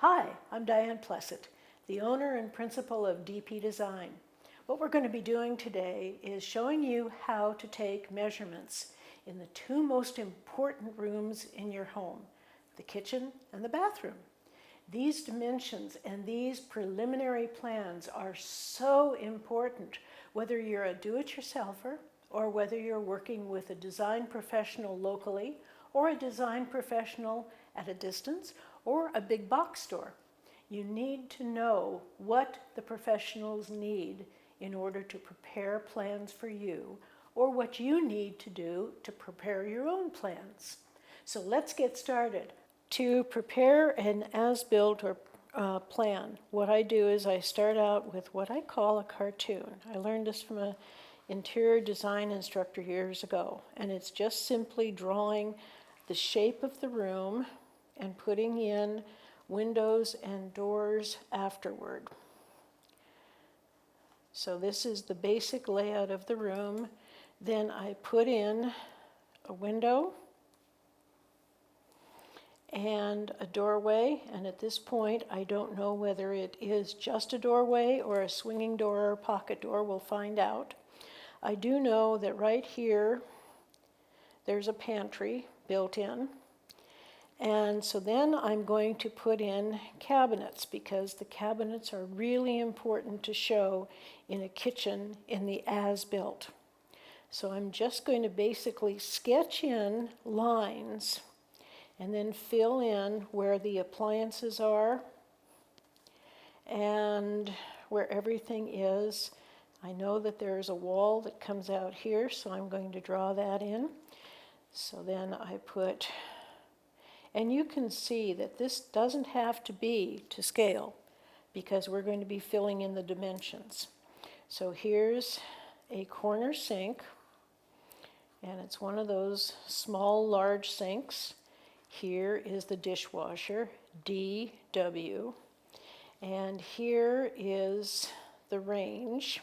Hi, I'm Diane Plessett, the owner and principal of DP Design. What we're going to be doing today is showing you how to take measurements in the two most important rooms in your home, the kitchen and the bathroom. These dimensions and these preliminary plans are so important, whether you're a do-it-yourselfer or whether you're working with a design professional locally or a design professional at a distance or a big box store. You need to know what the professionals need in order to prepare plans for you, or what you need to do to prepare your own plans. So let's get started. To prepare an as-built or plan, what I do is I start out with what I call a cartoon. I learned this from an interior design instructor years ago, and it's just simply drawing the shape of the room and putting in windows and doors afterward. So this is the basic layout of the room. Then I put in a window and a doorway, and at this point I don't know whether it is just a doorway or a swinging door or a pocket door. We'll find out. I do know that right here there's a pantry built in, and so then I'm going to put in cabinets, because the cabinets are really important to show in a kitchen in the as-built. So I'm just going to basically sketch in lines and then fill in where the appliances are and where everything is. I know that there's a wall that comes out here, so I'm going to draw that in. So then I put, and you can see that this doesn't have to be to scale, because we're going to be filling in the dimensions. So here's a corner sink, and it's one of those small, large sinks. Here is the dishwasher, DW, and here is the range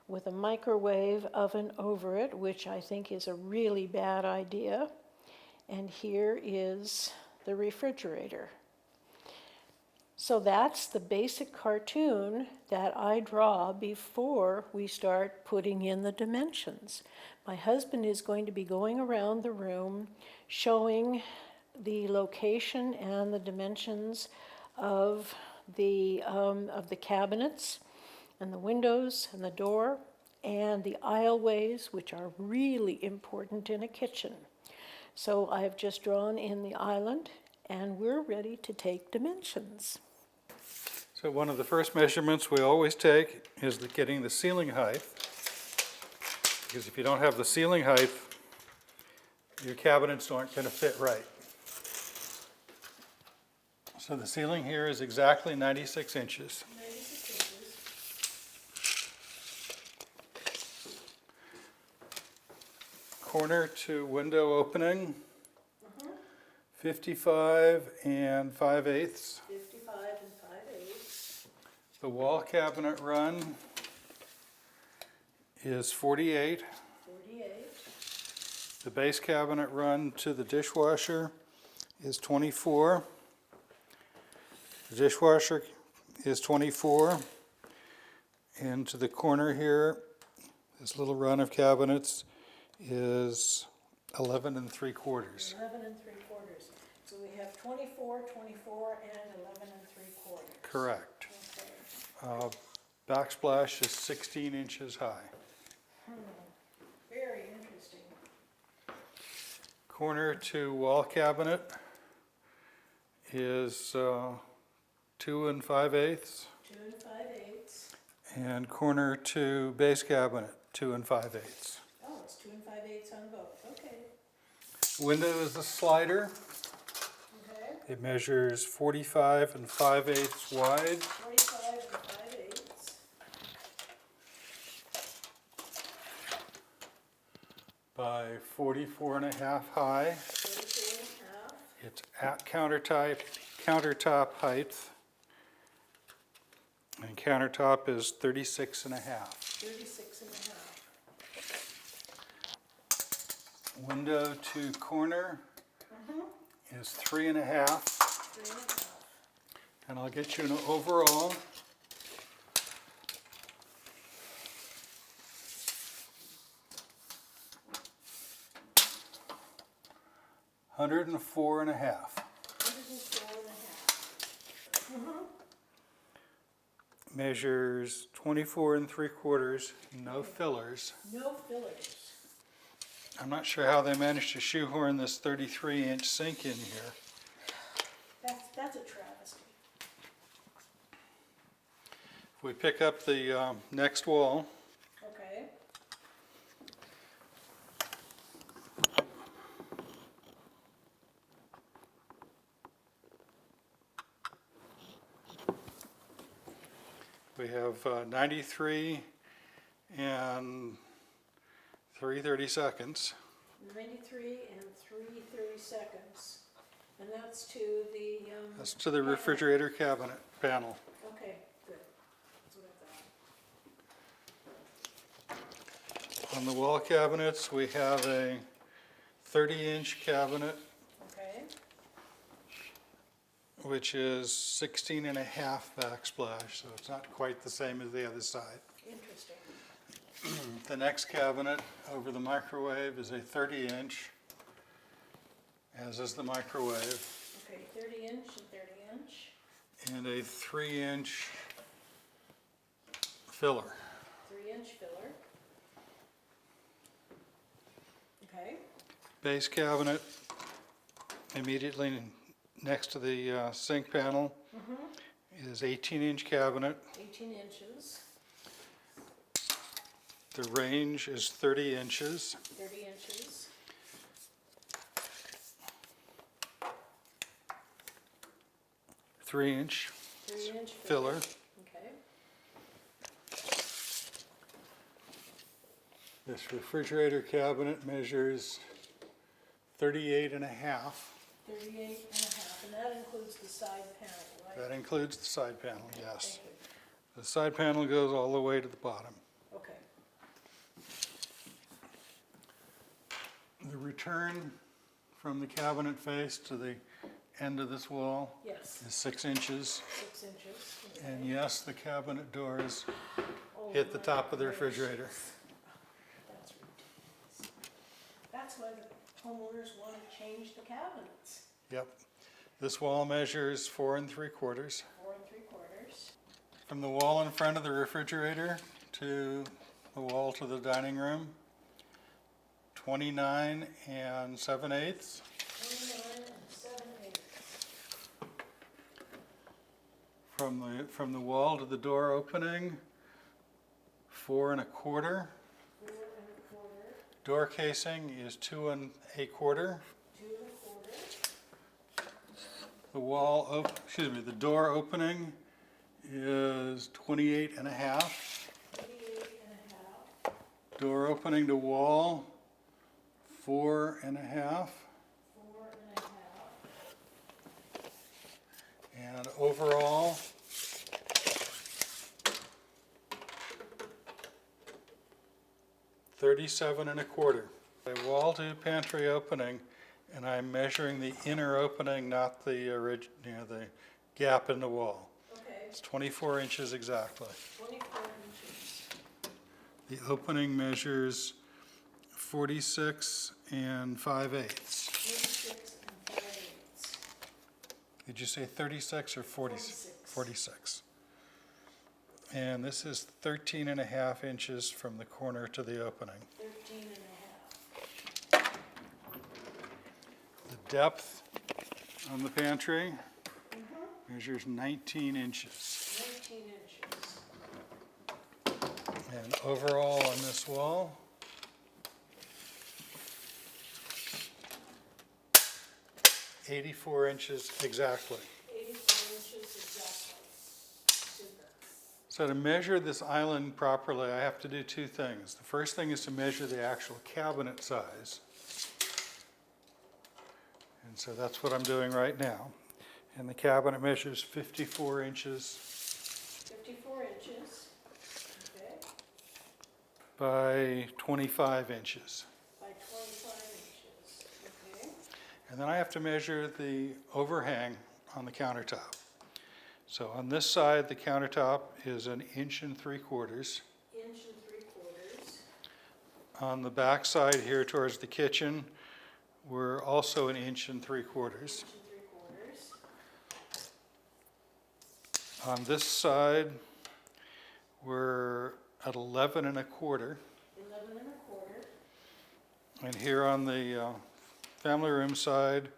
with a microwave oven over it, which I think is a really bad idea. And here is the refrigerator. So that's the basic cartoon that I draw before we start putting in the dimensions. My husband is going to be going around the room showing the location and the dimensions of the cabinets and the windows and the door and the aisleways, which are really important in a kitchen. So I've just drawn in the island, and we're ready to take dimensions. So one of the first measurements we always take is getting the ceiling height, because if you don't have the ceiling height, your cabinets aren't going to fit right. So the ceiling here is exactly 96 inches. 96 inches. Corner to window opening, 55 and 5/8. 55 and 5/8. The wall cabinet run is 48. 48. The base cabinet run to the dishwasher is 24. The dishwasher is 24. And to the corner here, this little run of cabinets is 11 3/4. 11 3/4. So we have 24, 24, and 11 3/4. Correct. Okay. Backsplash is 16 inches high. Very interesting. Corner to wall cabinet is 2 and 5/8. 2 and 5/8. And corner to base cabinet, 2 and 5/8. Oh, it's 2 and 5/8 on both. Okay. Window is a slider. Okay. It measures 45 and 5/8 wide 45 and 5/8. by 44 and a half high. 44 and a half. It's at countertop height. And countertop is 36 and a half. 36 and a half. Window to corner is 3 and a half. 3 and a half. And I'll get you an overall. $104.5. 104.5. Measures 24 3/4, no fillers. No fillers. I'm not sure how they managed to shoehorn this 33-inch sink in here. That's a travesty. If we pick up the next wall, Okay. we have 93 and 3/32. 93 and 3/32. And that's to the, That's to the refrigerator cabinet panel. okay, good. That's what I thought. On the wall cabinets, we have a 30-inch cabinet, Okay. which is 16.5 backsplash, so it's not quite the same as the other side. Interesting. The next cabinet over the microwave is a 30-inch, as is the microwave, Okay, 30-inch and 30-inch. and a 3-inch filler. 3-inch filler. Okay. Base cabinet immediately next to the sink panel is 18-inch cabinet. 18 inches. The range is 30 inches. 30 inches. Three-inch 3-inch filler. Okay. This refrigerator cabinet measures 38 and a half. 38 and a half, and that includes the side panel, right? That includes the side panel, yes. Thank you. The side panel goes all the way to the bottom. Okay. The return from the cabinet face to the end of this wall Yes, is 6 inches. 6 inches. And yes, the cabinet doors Oh, hit the my top of the gracious. refrigerator. That's ridiculous. That's why the homeowners want to change the cabinets. Yep. This wall measures 4 3/4. 4 3/4. From the wall in front of the refrigerator to the wall to the dining room, 29 and 7/8. 29 and 7/8. From the wall to the door opening, 4 1/4. 4 1/4. Door casing is 2 1/4. 2 1/4. The door opening is 28 and a half. 28 and a half. Door opening to wall, 4 1/2. 4 and a half. And overall, $37.25. A wall to pantry opening, and I'm measuring the inner opening, not the the gap in the wall. Okay, It's 24 inches exactly. 24 inches. The opening measures 46 and 5/8. 46 and 5/8. Did you say 36 or 40? 46. 46. And this is 13 and a half inches from the corner to the opening. 13 and a half. The depth on the pantry measures 19 inches. 19 inches. And overall on this wall, 84 inches exactly. 84 inches exactly. Super. So to measure this island properly, I have to do two things. The first thing is to measure the actual cabinet size. And so that's what I'm doing right now. And the cabinet measures 54 inches 54 inches. Okay. by 25 inches. By 25 inches. Okay. And then I have to measure the overhang on the countertop. So on this side, the countertop is 1 3/4 inches. 1 3/4. On the back side here towards the kitchen, we're also 1 3/4 inches. 3/4. On this side, we're at 11 1/4. 11 1/4. And here on the family room side,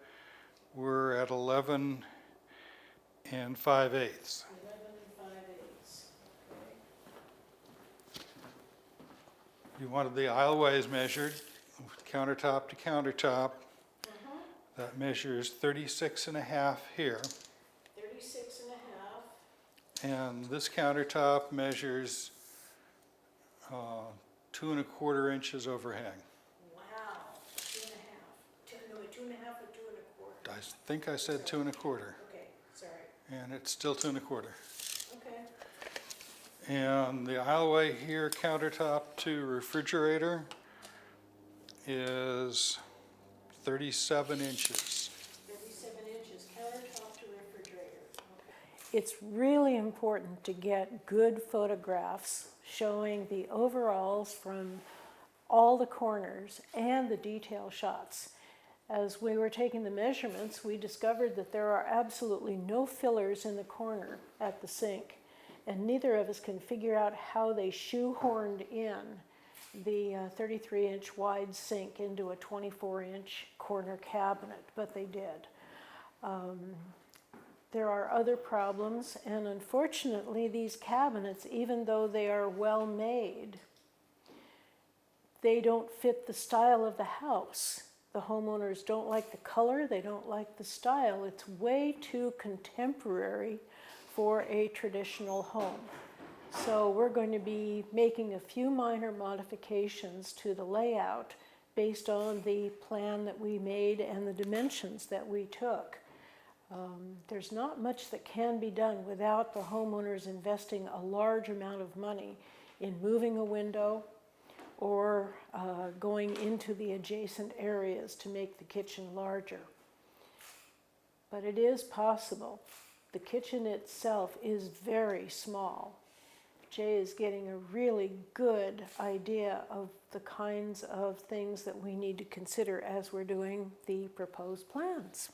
we're at 11 5/8. 11 5/8. Okay. You wanted the aisleways measured, countertop to countertop. That measures 36.5 here. 36.5. And this countertop measures 2 1/4 inches overhang. Wow. 2.5. No, 2.5 or 2 1/4. I think I said 2 1/4, Okay, sorry. and it's still 2 1/4. Okay. And the aisleway here, countertop to refrigerator, is 37 inches. 37 inches, countertop to refrigerator. Okay. It's really important to get good photographs showing the overalls from all the corners and the detail shots. As we were taking the measurements, we discovered that there are absolutely no fillers in the corner at the sink, and neither of us can figure out how they shoehorned in the 33-inch wide sink into a 24-inch corner cabinet, but they did. There are other problems, and unfortunately these cabinets, even though they are well made, they don't fit the style of the house. The homeowners don't like the color, they don't like the style. It's way too contemporary for a traditional home. So we're going to be making a few minor modifications to the layout based on the plan that we made and the dimensions that we took. There's not much that can be done without the homeowners investing a large amount of money in moving a window or going into the adjacent areas to make the kitchen larger. But it is possible. The kitchen itself is very small. Jay is getting a really good idea of the kinds of things that we need to consider as we're doing the proposed plans.